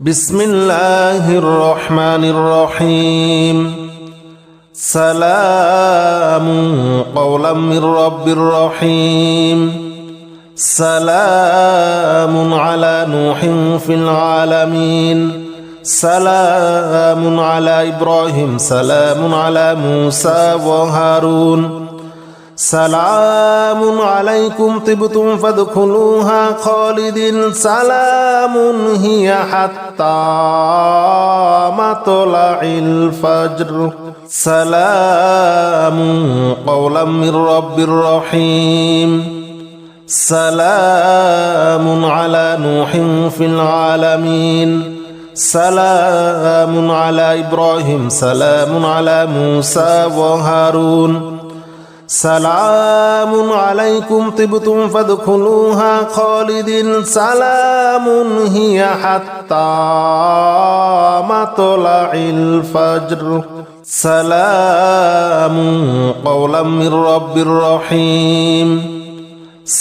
বিসমিল্লাহির রহমানির রহিম। সালামুন কওলাম মির রাব্বির রহিম। সালামুন আলা নূহিন ফিল আলামিন। সালামুন আলা ইব্রাহিম। সালামুন আলা মূসা ওয়া হারুন। সালামুন আলাইকুম তিবতুম ফাদখুলুহা খালিদিন। সালামুন হিয়া হাত্তা মাতলাইল ফাজর। সালামুন কওলাম মির রাব্বির রহিম। সালামুন আলা নূহিন ফিল আলামিন। সালামুন আলা ইব্রাহিম। সালামুন আলা মূসা ওয়া হারুন। সালামুন আলাইকুম তিবতুম ফাদখুলুহা খালিদিন। সালামুন হিয়া হাত্তা মাতলাইল ফাজর। সালামুন কওলাম মির রাব্বির রহিম।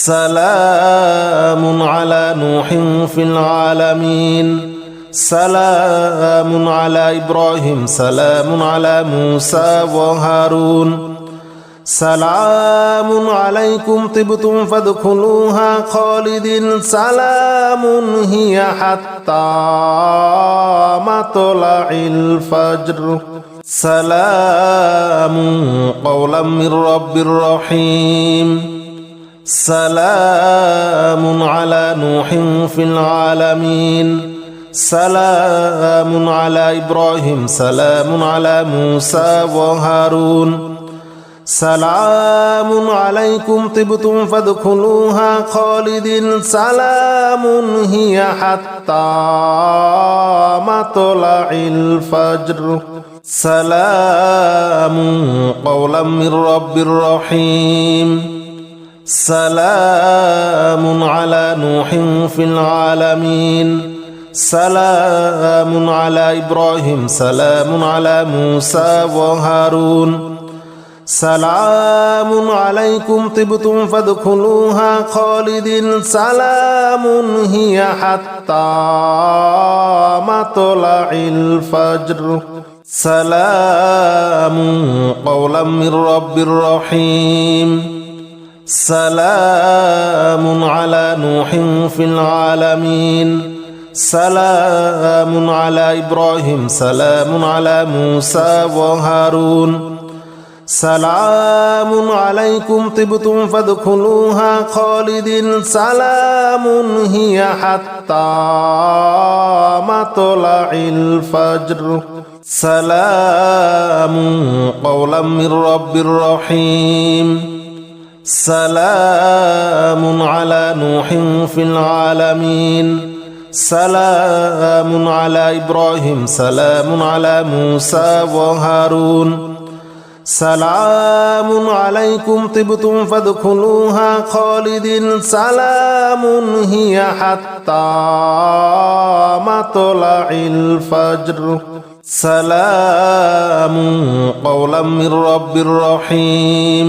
সালামুন আলা নূহিন ফিল আলামিন। সালামুন আলা ইব্রাহিম। সালামুন আলা মূসা ওয়া হারুন। সালামুন আলাইকুম তিবতুম ফাদখুলুহা খালিদিন। সালামুন হিয়া হাত্তা মাতলাইল ফাজর। সালামুন কওলাম মির রাব্বির রহিম। সালামুন আলা নূহিন ফিল আলামিন। সালামুন আলা ইব্রাহিম। সালামুন আলা মূসা ওয়া হারুন। সালামুন আলাইকুম তিবতুম ফাদখুলুহা খালিদিন। সালামুন হিয়া হাত্তা মাতলাইল ফাজর। সালামুন কওলাম মির রাব্বির রহিম। সালামুন আলা নূহিন ফিল আলামিন। সালামুন আলা ইব্রাহিম। সালামুন আলা মূসা ওয়া হারুন। সালামুন আলাইকুম তিবতুম ফাদখুলুহা খালিদিন। সালামুন হিয়া হাত্তা মাতলাইল ফাজর। সালামুন কওলাম মির রাব্বির রহিম। সালামুন আলা নূহিন ফিল আলামিন। সালামুন আলা ইব্রাহিম। সালামুন আলা মূসা ওয়া হারুন। সালামুন আলাইকুম তিবতুম ফাদখুলুহা খালিদিন। সালামুন হিয়া হাত্তা মাতলাইল ফাজর। সালামুন কওলাম মির রাব্বির রহিম। সালামুন আলা নূহিন ফিল আলামিন। সালামুন আলা ইব্রাহিম। সালামুন আলা মূসা ওয়া হারুন। সালামুন আলাইকুম তিবতুম ফাদখুলুহা খালিদিন। সালামুন হিয়া হাত্তা মাতলাইল ফাজর। সালামুন কওলাম মির রাব্বির রহিম।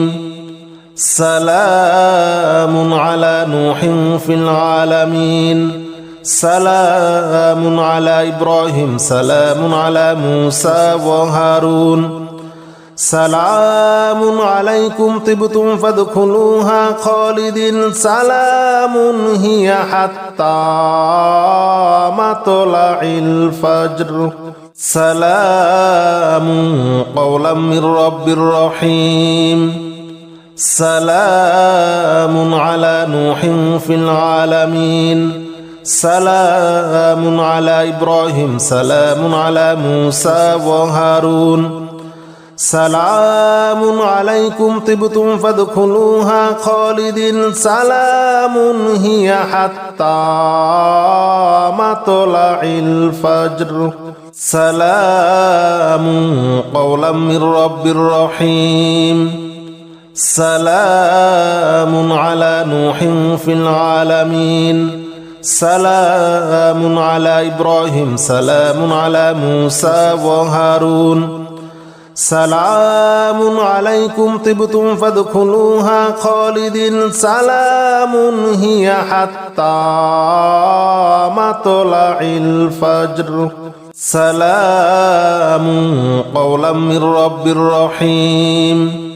সালামুন আলা নূহিন ফিল আলামিন। সালামুন আলা ইব্রাহিম। সালামুন আলা মূসা ওয়া হারুন। সালামুন আলাইকুম তিবতুম ফাদখুলুহা খালিদিন। সালামুন হিয়া হাত্তা মাতলাইল ফাজর। সালামুন কওলাম মির রাব্বির রহিম। সালামুন আলা নূহিন ফিল আলামিন। সালামুন আলা ইব্রাহিম। সালামুন আলা মূসা ওয়া হারুন। সালামুন আলাইকুম তিবতুম ফাদখুলুহা খালিদিন। সালামুন হিয়া হাত্তা মাতলাইল ফাজর। সালামুন কওলাম মির রাব্বির রহিম। সালামুন আলা নূহিন ফিল আলামিন। সালামুন আলা ইব্রাহিম। সালামুন আলা মূসা ওয়া হারুন। سلام عليكم طبتم فادخلوها خالدين سلام هي حتى مطلع الفجر سلام قولا من رب رحيم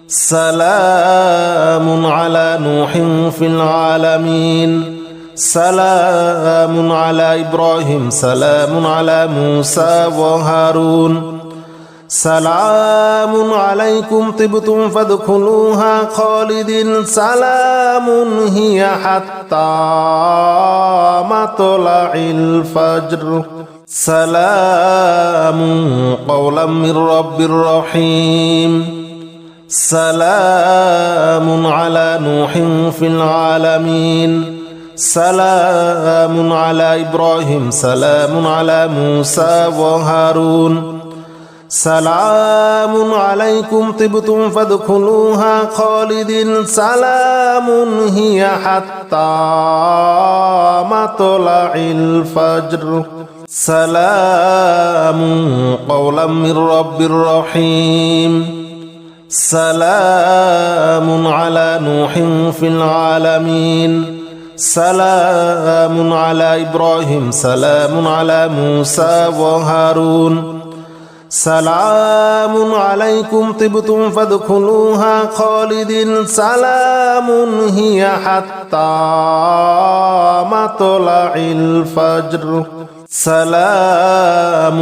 سلام على نوح في العالمين سلام على إبراهيم سلام على موسى وهارون سلام عليكم طبتم فادخلوها خالدين سلام هي حتى مطلع الفجر سلام قولا من رب رحيم سلام على نوح في العالمين سلام على إبراهيم سلام على موسى وهارون سلام عليكم طبتم فادخلوها خالدين سلام هي حتى مطلع الفجر سلام قولا من رب رحيم سلام على نوح في العالمين سلام على إبراهيم سلام على موسى وهارون سلام عليكم طبتم فادخلوها خالدين سلام هي حتى مطلع الفجر سلام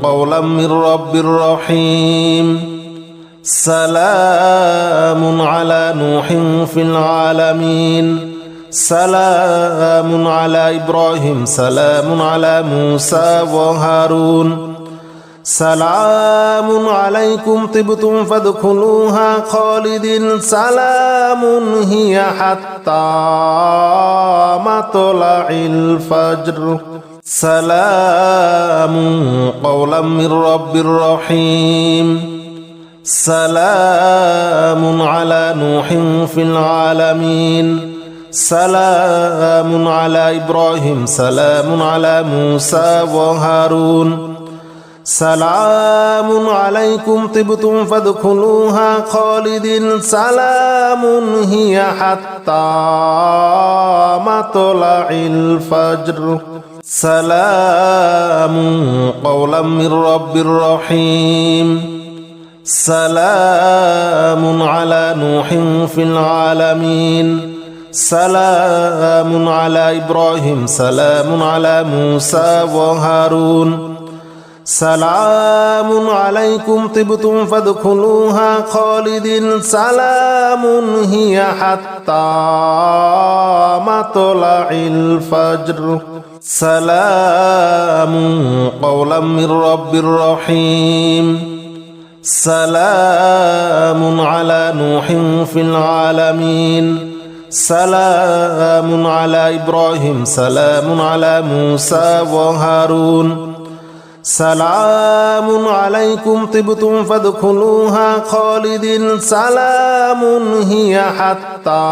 قولا من رب رحيم سلام على نوح في العالمين سلام على إبراهيم سلام على موسى وهارون سلام عليكم طبتم فادخلوها خالدين سلام هي حتى مطلع الفجر سلام قولا من رب رحيم سلام على نوح في العالمين سلام على إبراهيم سلام على موسى وهارون سلام عليكم طبتم فادخلوها خالدين سلام هي حتى مطلع الفجر سلام قولا من رب رحيم سلام على نوح في العالمين سلام على إبراهيم سلام على موسى وهارون سلام عليكم طبتم فادخلوها خالدين سلام هي حتى مطلع الفجر سلام قولا من رب رحيم سلام على نوح في العالمين سلام على إبراهيم سلام على موسى وهارون سلام عليكم طبتم فادخلوها خالدين سلام هي حتى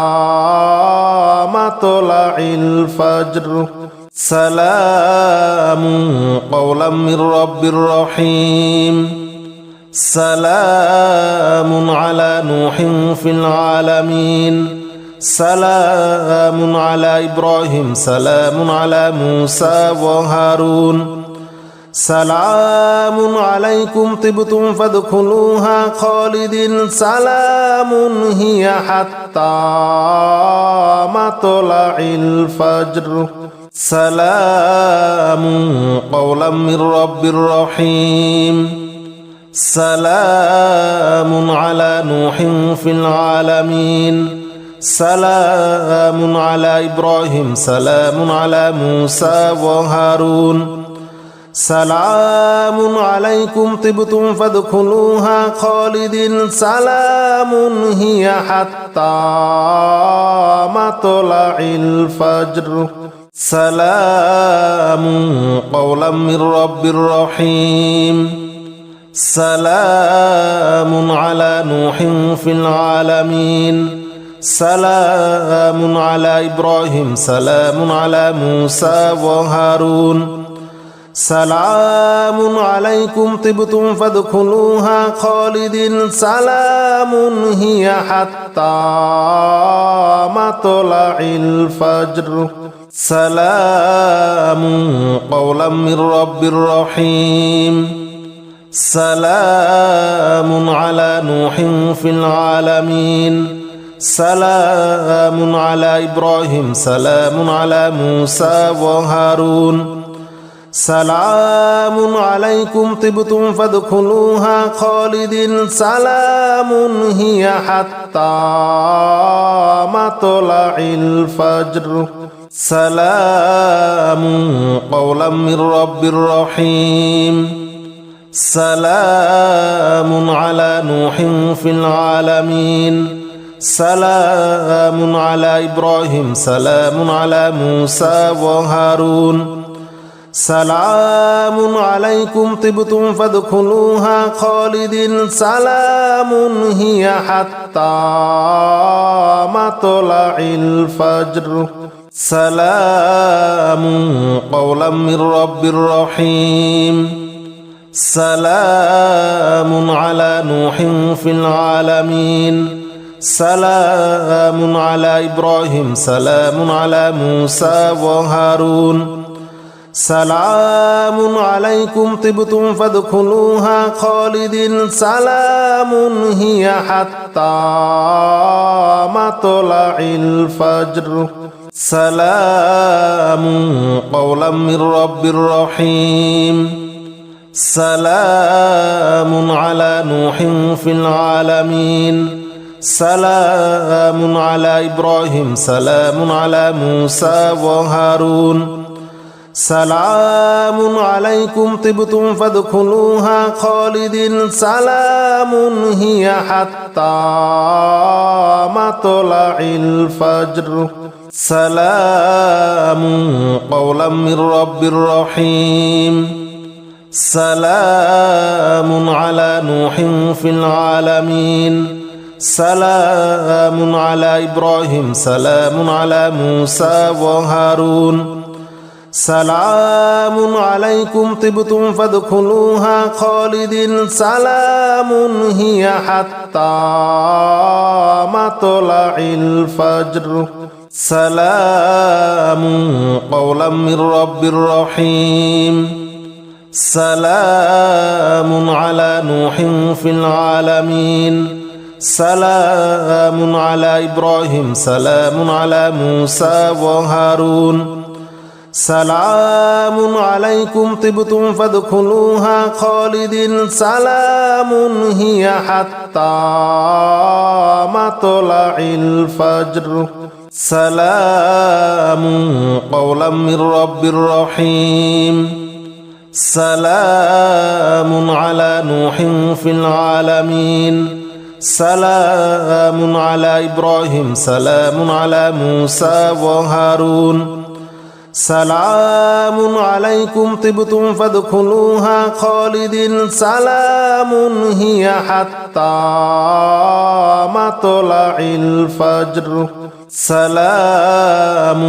مطلع الفجر سلام قولا من رب رحيم سلام على نوح في العالمين سلام على إبراهيم سلام على موسى وهارون سلام عليكم طبتم فادخلوها خالدين سلام هي حتى مطلع الفجر سلام قولا من رب رحيم سلام على نوح في العالمين سلام على إبراهيم سلام على موسى وهارون سلام عليكم طبتم فادخلوها خالدين سلام هي حتى مطلع الفجر سلام قولا من رب رحيم سلام على نوح في العالمين سلام على إبراهيم سلام على موسى وهارون سلام عليكم طبتم فادخلوها خالدين سلام هي حتى مطلع الفجر سلام قولا من رب رحيم سلام على نوح في العالمين سلام على إبراهيم سلام على موسى وهارون سلام عليكم طبتم فادخلوها خالدين سلام هي حتى مطلع الفجر سلام قولا من رب رحيم سلام على نوح في العالمين سلام على إبراهيم سلام على موسى وهارون سلام عليكم طبتم فادخلوها خالدين سلام هي حتى مطلع الفجر سلام قولا من رب رحيم سلام على نوح في العالمين سلام على إبراهيم سلام على موسى وهارون سلام عليكم طبتم فادخلوها خالدين سلام هي حتى مطلع الفجر سلام قولا من رب رحيم سلام على نوح في العالمين سلام على إبراهيم سلام على موسى وهارون سلام عليكم طبتم فادخلوها خالدين سلام هي حتى مطلع الفجر سلام قولا من رب رحيم سلام على نوح في العالمين سلام على إبراهيم سلام على موسى وهارون سلام عليكم طبتم فادخلوها خالدين سلام هي حتى مطلع الفجر سلام قولا من رب رحيم سلام على نوح في العالمين سلام على إبراهيم سلام على موسى وهارون سلام عليكم طبتم فادخلوها خالدين سلام هي حتى مطلع الفجر سلام قولا من رب رحيم سلام على نوح في العالمين سلام على إبراهيم سلام على موسى وهارون سلام عليكم طبتم فادخلوها خالدين سلام هي حتى مطلع الفجر سلام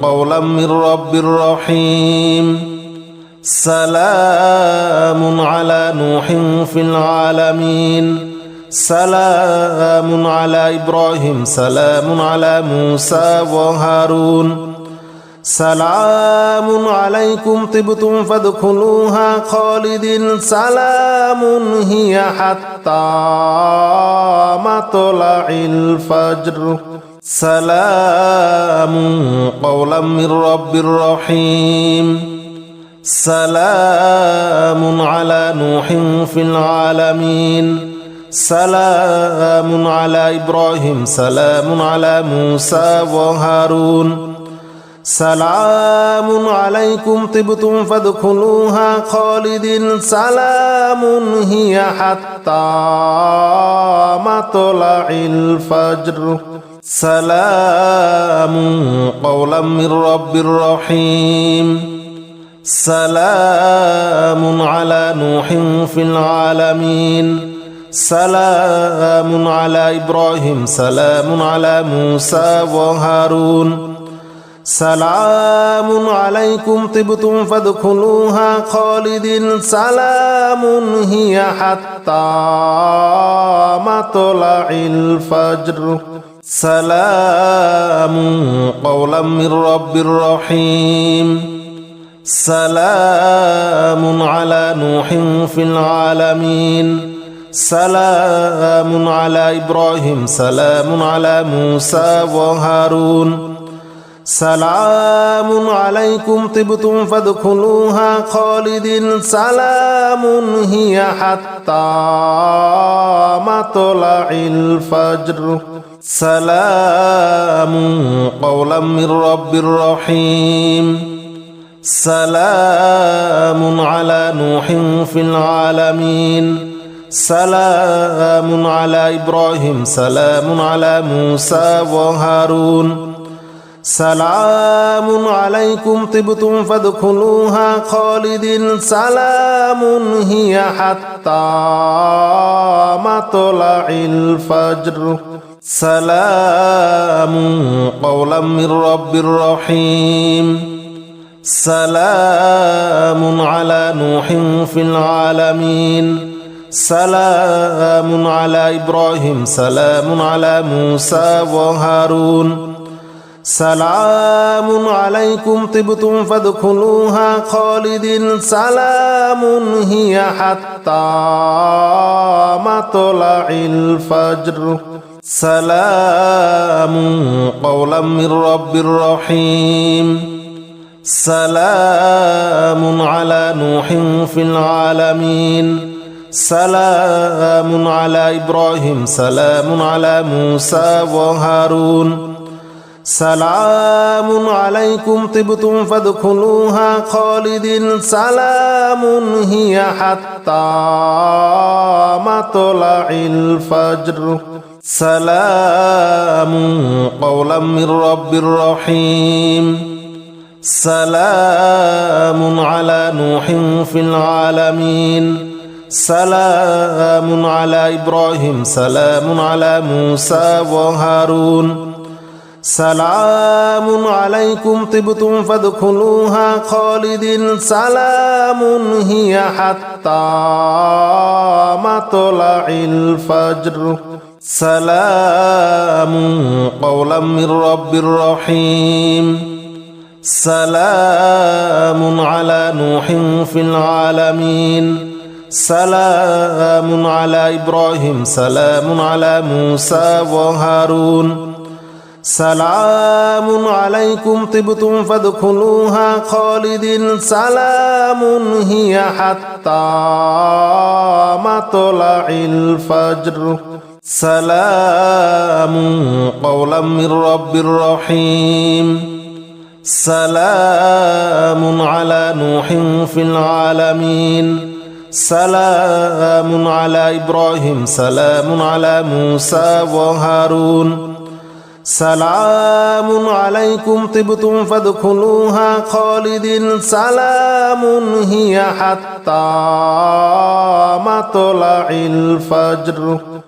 قولا من رب رحيم سلام على نوح في العالمين سلام على إبراهيم سلام على موسى وهارون سلام عليكم طبتم فادخلوها خالدين سلام هي حتى مطلع الفجر سلام قولا من رب رحيم سلام على نوح في العالمين سلام على إبراهيم سلام على موسى وهارون سلام عليكم طبتم فادخلوها خالدين سلام هي حتى مطلع الفجر سلام قولا من رب رحيم سلام على نوح في العالمين سلام على إبراهيم سلام على موسى وهارون سلام عليكم طبتم فادخلوها خالدين سلام هي حتى مطلع الفجر سلام قولا من رب رحيم سلام على نوح في العالمين سلام على إبراهيم سلام على موسى وهارون سلام عليكم طبتم فادخلوها خالدين سلام هي حتى مطلع الفجر سلام قولا من رب رحيم سلام على نوح في العالمين سلام على إبراهيم سلام على موسى وهارون سلام عليكم طبتم فادخلوها خالدين سلام هي حتى مطلع الفجر سلام قولا من رب رحيم سلام على نوح في العالمين سلام على إبراهيم سلام على موسى وهارون سلام عليكم طبتم فادخلوها خالدين سلام هي حتى مطلع الفجر سلام قولا من رب رحيم سلام على نوح في العالمين سلام على إبراهيم سلام على موسى وهارون سلام عليكم طبتم فادخلوها خالدين سلام هي حتى مطلع الفجر سلام قولا من رب رحيم سلام على نوح في العالمين سلام على إبراهيم سلام على موسى وهارون سلام عليكم طبتم فادخلوها خالدين سلام هي حتى مطلع الفجر سلام قولا من رب رحيم سلام على نوح في العالمين سلام على إبراهيم سلام على موسى وهارون سلام عليكم طبتم فادخلوها خالدين سلام هي حتى مطلع الفجر سلام قولا من رب رحيم سلام على نوح في العالمين سلام على إبراهيم سلام على موسى وهارون سلام عليكم طبتم فادخلوها خالدين سلام هي حتى مطلع الفجر